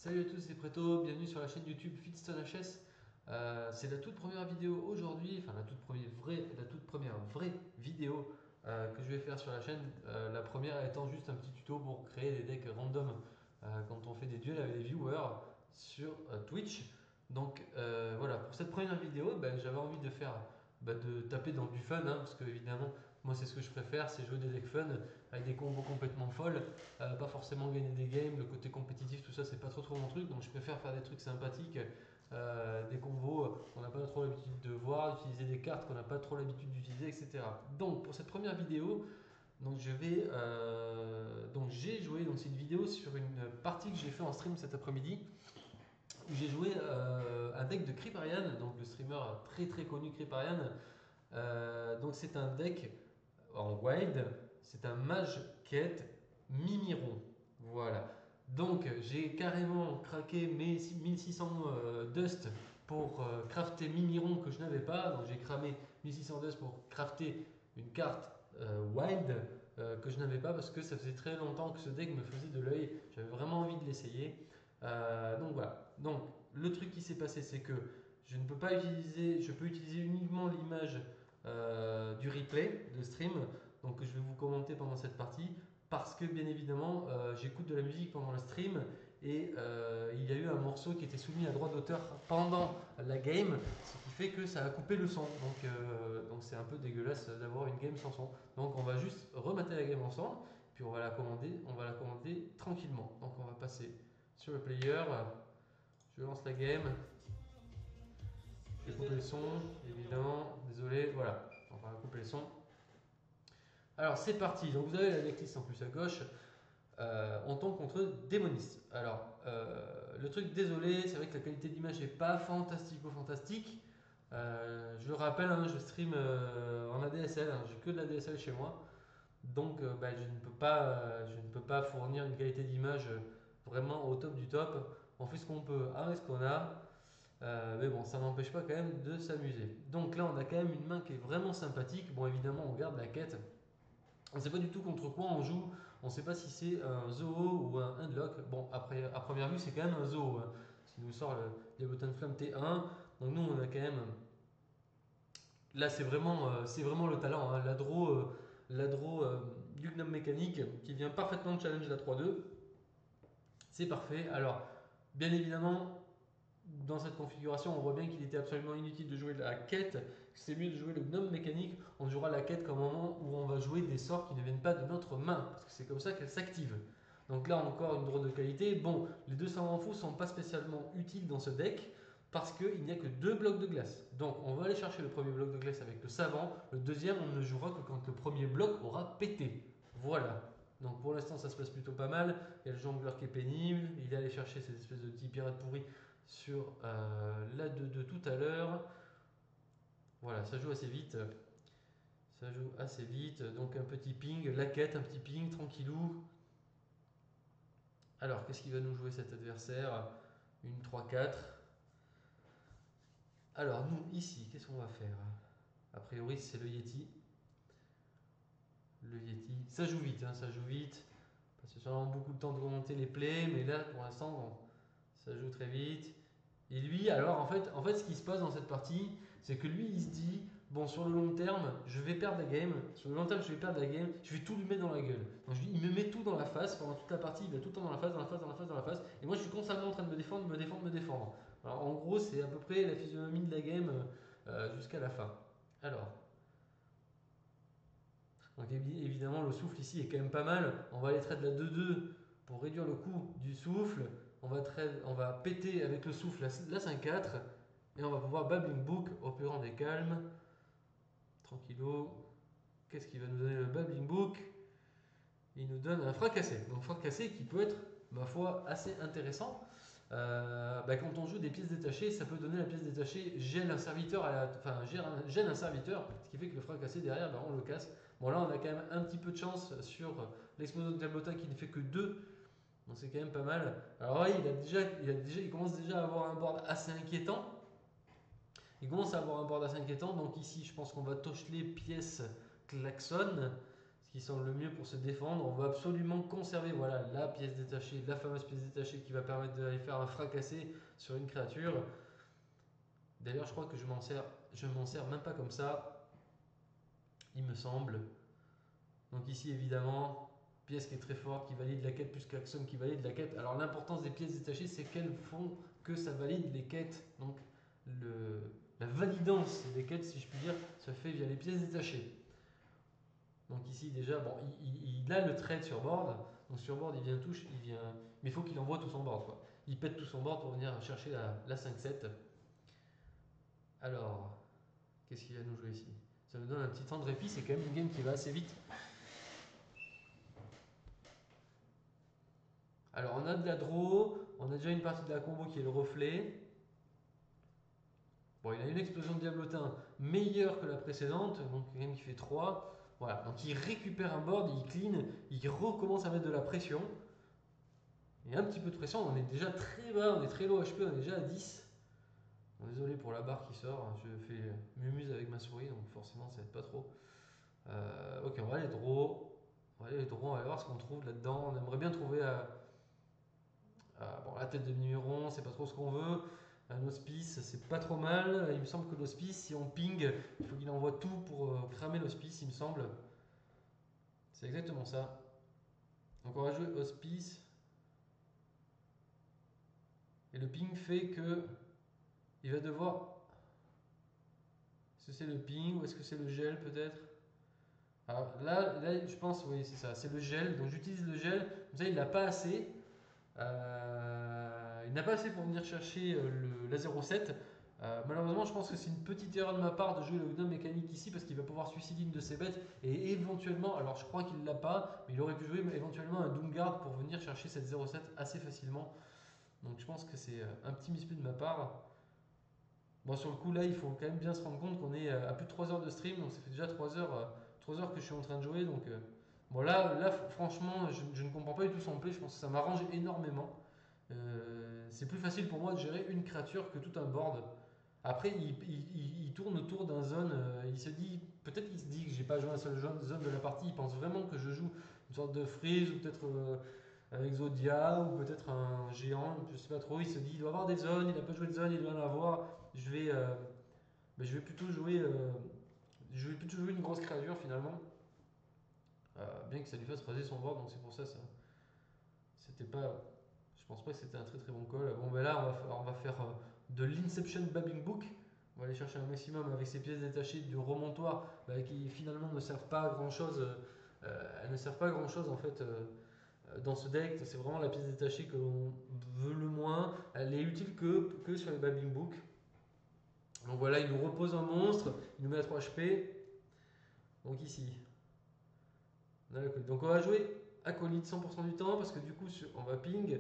Salut à tous, c'est Preto, bienvenue sur la chaîne YouTube Fitstone HS. C'est la toute première vidéo aujourd'hui, enfin la toute première vraie vidéo que je vais faire sur la chaîne. La première étant juste un petit tuto pour créer des decks random quand on fait des duels avec les viewers sur Twitch. Donc voilà, pour cette première vidéo, j'avais envie de faire de taper dans du fun, parce que évidemment moi c'est ce que je préfère, c'est jouer des decks fun avec des combos complètement folles. Pas forcément gagner des games, le côté compétitif, tout ça, c'est pas trop mon truc, donc je préfère faire des trucs sympathiques, des combos qu'on n'a pas trop l'habitude de voir, utiliser des cartes qu'on n'a pas trop l'habitude d'utiliser, etc. Donc pour cette première vidéo, donc j'ai joué, donc c'est une vidéo sur une partie que j'ai fait en stream cet après-midi, où j'ai joué un deck de Kripparrian, donc le streamer très connu Kripparrian. Donc c'est un deck en wild, c'est un mage quête Mimiron. Voilà. Donc j'ai carrément craqué mes 1600 dust pour crafter Mimiron que je n'avais pas. Donc j'ai cramé 1600 dust pour crafter une carte wild que je n'avais pas parce que ça faisait très longtemps que ce deck me faisait de l'œil. J'avais vraiment envie de l'essayer. Donc voilà. Donc le truc qui s'est passé, c'est que je ne peux pas utiliser, je peux utiliser uniquement l'image du replay de stream, donc je vais vous commenter pendant cette partie parce que bien évidemment j'écoute de la musique pendant le stream et il y a eu un morceau qui était soumis à droit d'auteur pendant la game, ce qui fait que ça a coupé le son, donc c'est un peu dégueulasse d'avoir une game sans son. Donc on va juste remater la game ensemble, puis on va la commander tranquillement. Donc on va passer sur le player, je lance la game. Je vais couper le son, évidemment, désolé, voilà, on va couper le son. Alors c'est parti, donc vous avez la decklist en plus à gauche, on tombe contre Démonis. Alors le truc, désolé, c'est vrai que la qualité d'image n'est pas fantastique. Je le rappelle, je stream en ADSL, j'ai que de la DSL chez moi, donc je ne peux pas fournir une qualité d'image vraiment au top du top. On fait ce qu'on peut avec ce qu'on a. Mais bon, ça n'empêche pas quand même de s'amuser. Donc là, on a quand même une main qui est vraiment sympathique. Bon, évidemment, on garde la quête. On ne sait pas du tout contre quoi on joue. On ne sait pas si c'est un Zoo ou un Handlock. Bon, après, à première vue, c'est quand même un Zoo. Ce nous sort le Diabotan Flamme T1. Donc nous, on a quand même. Là, c'est vraiment le talent. L'adro du Gnome mécanique qui vient parfaitement challenge la 3-2. C'est parfait. Alors, bien évidemment, dans cette configuration, on voit bien qu'il était absolument inutile de jouer la quête. C'est mieux de jouer le gnome mécanique. On jouera la quête qu'au moment où on va jouer des sorts qui ne viennent pas de notre main, parce que c'est comme ça qu'elle s'active. Donc là encore une drôle de qualité. Bon, les deux savants fous ne sont pas spécialement utiles dans ce deck parce qu'il n'y a que deux blocs de glace. Donc on va aller chercher le premier bloc de glace avec le savant. Le deuxième, on ne jouera que quand le premier bloc aura pété. Voilà. Donc pour l'instant, ça se passe plutôt pas mal. Il y a le jongleur qui est pénible. Il est allé chercher ces espèces de petits pirates pourris sur la 2 tout à l'heure. Voilà, ça joue assez vite. Ça joue assez vite. Donc un petit ping, la quête, un petit ping, tranquillou. Alors, qu'est-ce qu'il va nous jouer cet adversaire? Une 3-4. Alors, nous, ici, qu'est-ce qu'on va faire? A priori, c'est le Yeti. Le Yeti. Ça joue vite, ça joue vite. Parce que ça prend beaucoup de temps de remonter les plays, mais là, pour l'instant, bon, ça joue très vite. Et lui, alors en fait, ce qui se passe dans cette partie, c'est que lui, il se dit, bon, sur le long terme, je vais perdre la game. Sur le long terme, je vais perdre la game. Je vais tout lui mettre dans la gueule. Donc, il me met tout dans la face pendant toute la partie. Il va tout le temps dans la face, dans la face, dans la face, dans la face. Et moi, je suis constamment en train de me défendre, me défendre, me défendre. Alors, en gros, c'est à peu près la physionomie de la game jusqu'à la fin. Alors, donc évidemment, le souffle ici est quand même pas mal. On va aller trade la 2-2 pour réduire le coût du souffle. On va péter avec le souffle la 5-4 et on va pouvoir Babbling Book, opérant des calmes. Tranquillo. Qu'est-ce qui va nous donner le Babbling Book? Il nous donne un fracassé. Donc fracassé qui peut être, ma foi, assez intéressant. Quand on joue des pièces détachées, ça peut donner la pièce détachée gêne un serviteur, gêne un serviteur, ce qui fait que le fracassé derrière, on le casse. Bon là, on a quand même un petit peu de chance sur l'explosion de Diablota qui ne fait que 2. Donc c'est quand même pas mal. Alors ouais, il commence déjà à avoir un board assez inquiétant. Il commence à avoir un board assez inquiétant. Donc ici, je pense qu'on va tocheler pièce klaxon. Ce qui semble le mieux pour se défendre. On veut absolument conserver voilà, la pièce détachée, la fameuse pièce détachée qui va permettre d'aller faire un fracassé sur une créature. D'ailleurs, je crois que je m'en sers même pas comme ça, il me semble. Donc ici, évidemment, pièce qui est très forte, qui valide la quête plus qu'Axum qui valide la quête. Alors l'importance des pièces détachées, c'est qu'elles font que ça valide les quêtes. Donc la validance des quêtes, si je puis dire, se fait via les pièces détachées. Donc ici déjà, bon, il a le trade sur board. Donc sur board, il vient touche, mais il faut qu'il envoie tout son board, quoi. Il pète tout son board pour venir chercher la 5-7. Alors, qu'est-ce qu'il va nous jouer ici? Ça nous donne un petit temps de répit, c'est quand même une game qui va assez vite. Alors on a de la draw, on a déjà une partie de la combo qui est le reflet. Bon, il a une explosion de diablotin meilleure que la précédente, donc une game qui fait 3. Voilà, donc il récupère un board, il clean, il recommence à mettre de la pression. Et un petit peu de pression, on est déjà très bas, on est très low HP, on est déjà à 10. Bon, désolé pour la barre qui sort, je fais m'amuse avec ma souris, donc forcément ça aide pas trop. Ok, on va aller draw. On va aller draw, on va voir ce qu'on trouve là-dedans. On aimerait bien trouver bon, la tête de Numéron, c'est pas trop ce qu'on veut. Un hospice, c'est pas trop mal. Il me semble que l'hospice, si on ping, il faut qu'il envoie tout pour cramer l'hospice, il me semble. C'est exactement ça. Donc on va jouer hospice. Et le ping fait que il va devoir. Est-ce que c'est le ping ou est-ce que c'est le gel peut-être? Alors là, je pense, oui, c'est ça, c'est le gel. Donc j'utilise le gel. Comme ça, il n'a pas assez. Il n'a pas assez pour venir chercher la 0,7. Malheureusement, je pense que c'est une petite erreur de ma part de jouer le gnome mécanique ici parce qu'il va pouvoir suicider une de ses bêtes et éventuellement, alors je crois qu'il ne l'a pas, mais il aurait pu jouer éventuellement un Doomguard pour venir chercher cette 0,7 assez facilement. Donc je pense que c'est un petit misplay de ma part. Bon, sur le coup, là, il faut quand même bien se rendre compte qu'on est à plus de 3 heures de stream, donc ça fait déjà 3 heures que je suis en train de jouer. Donc, bon, là franchement, je ne comprends pas du tout son play, je pense que ça m'arrange énormément. C'est plus facile pour moi de gérer une créature que tout un board. Après, il tourne autour d'un zone, il se dit, peut-être qu'il se dit que j'ai pas joué un seul zone de la partie, il pense vraiment que je joue une sorte de freeze ou peut-être un Exodia ou peut-être un géant, je sais pas trop. Il se dit, il doit avoir des zones, il n'a pas joué de zone, il doit en avoir. Je vais plutôt jouer, une grosse créature finalement, bien que ça lui fasse raser son board, donc c'est pour ça, c'était pas, je pense pas que c'était un très très bon call. Bon ben là on va faire de l'Inception Babbing Book. On va aller chercher un maximum avec ces pièces détachées du remontoir qui finalement ne servent pas à grand chose. Elles ne servent pas à grand chose en fait dans ce deck. C'est vraiment la pièce détachée que l'on veut le moins. Elle est utile que sur les Babbing Book. Donc voilà, il nous repose un monstre, il nous met à 3 HP. Donc ici, on a l'acolyte. Donc on va jouer acolyte 100% du temps parce que du coup on va ping.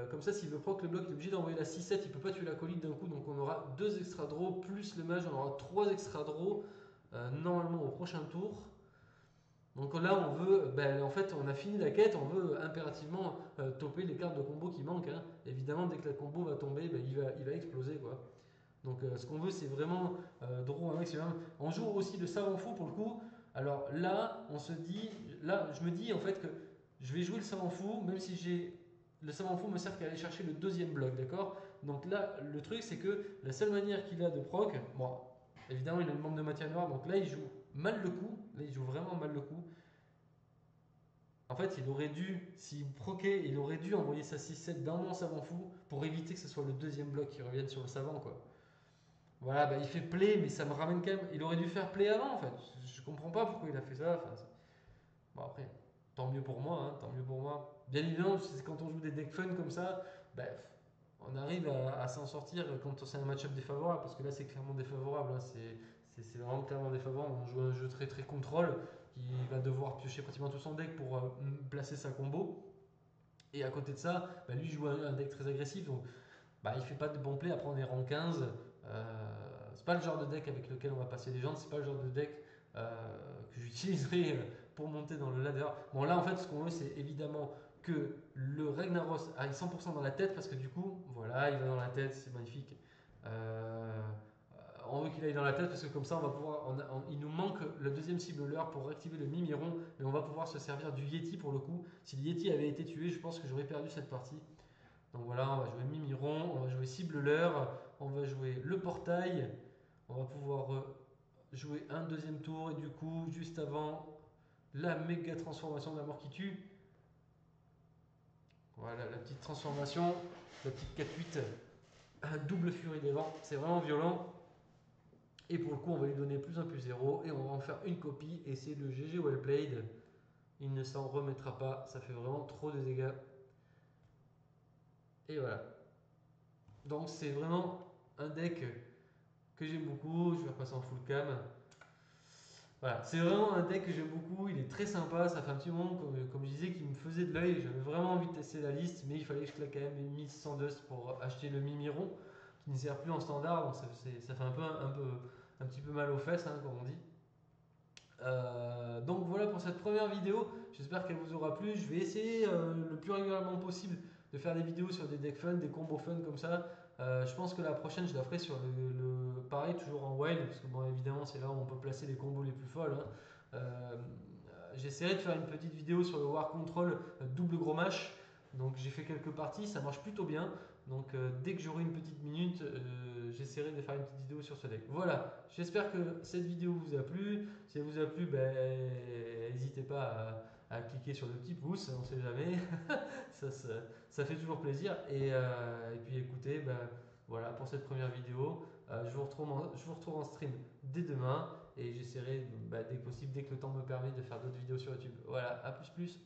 Comme ça, s'il veut proc le bloc, il est obligé d'envoyer la 6-7, il peut pas tuer l'acolyte d'un coup. Donc on aura 2 extra draws plus le mage, on aura 3 extra draws normalement au prochain tour. Donc là on veut, en fait on a fini la quête, on veut impérativement topper les cartes de combo qui manquent. Hein. Évidemment dès que la combo va tomber, il va exploser quoi. Donc ce qu'on veut c'est vraiment draw un maximum. On joue aussi le savant fou pour le coup. Alors là on se dit, là je me dis en fait que je vais jouer le savant fou même si j'ai... Le savant fou me sert qu'à aller chercher le deuxième bloc, d'accord? Donc là le truc c'est que la seule manière qu'il a de proc, bon évidemment il a une manque de matière noire donc là il joue mal le coup, là il joue vraiment mal le coup. En fait, il aurait dû, s'il proquait, il aurait dû envoyer sa 6-7 dans mon savant fou pour éviter que ce soit le deuxième bloc qui revienne sur le savant, quoi. Voilà, il fait play, mais ça me ramène quand même. Il aurait dû faire play avant, en fait. Je comprends pas pourquoi il a fait ça. Enfin, bon, après, tant mieux pour moi, hein, tant mieux pour moi. Bien évidemment, quand on joue des decks fun comme ça, bah, on arrive à s'en sortir quand c'est un match-up défavorable, parce que là, c'est clairement défavorable. Hein, c'est vraiment clairement défavorable. On joue un jeu très très contrôle qui va devoir piocher pratiquement tout son deck pour placer sa combo. Et à côté de ça, lui joue un deck très agressif, donc il fait pas de bon play. Après, on est rang 15. C'est pas le genre de deck avec lequel on va passer les gens, c'est pas le genre de deck que j'utiliserai pour monter dans le ladder. Bon, là, en fait, ce qu'on veut, c'est évidemment que le Ragnaros aille 100% dans la tête, parce que du coup, voilà, il va dans la tête, c'est magnifique. on veut qu'il aille dans la tête parce que comme ça on va pouvoir, il nous manque le deuxième cibleur pour activer le Mimiron, mais on va pouvoir se servir du Yeti pour le coup. Si le Yeti avait été tué, je pense que j'aurais perdu cette partie. Donc voilà, on va jouer Mimiron, on va jouer cibleur, on va jouer le portail, on va pouvoir jouer un deuxième tour et du coup juste avant la méga transformation de la mort qui tue. Voilà la petite transformation, la petite 4-8, un double furie des vents, c'est vraiment violent. Et pour le coup, on va lui donner plus 1 plus 0 et on va en faire une copie. Et c'est le GG well played. Il ne s'en remettra pas. Ça fait vraiment trop de dégâts. Et voilà. Donc c'est vraiment un deck que j'aime beaucoup. Je vais repasser en full cam. Voilà, c'est vraiment un deck que j'aime beaucoup. Il est très sympa. Ça fait un petit moment, comme je disais, qu'il me faisait de l'œil. J'avais vraiment envie de tester la liste, mais il fallait que je claque quand même 1100 dust pour acheter le Mimiron qui ne sert plus en standard. Donc ça fait un petit peu mal aux fesses, hein, comme on dit. Donc voilà pour cette première vidéo, j'espère qu'elle vous aura plu. Je vais essayer le plus régulièrement possible de faire des vidéos sur des decks fun, des combos fun comme ça. Je pense que la prochaine je la ferai sur pareil, toujours en wild, parce que bon évidemment c'est là où on peut placer les combos les plus folles, hein. J'essaierai de faire une petite vidéo sur le War Control double gros mash. Donc j'ai fait quelques parties, ça marche plutôt bien. Donc dès que j'aurai une petite minute, j'essaierai de faire une petite vidéo sur ce deck. Voilà, j'espère que cette vidéo vous a plu. Si elle vous a plu, n'hésitez pas à cliquer sur le petit pouce, on ne sait jamais. ça fait toujours plaisir. Et puis écoutez, voilà pour cette première vidéo. Je vous retrouve en stream dès dès que possible, dès que le temps me permet de faire d'autres vidéos sur YouTube. Voilà, à plus plus.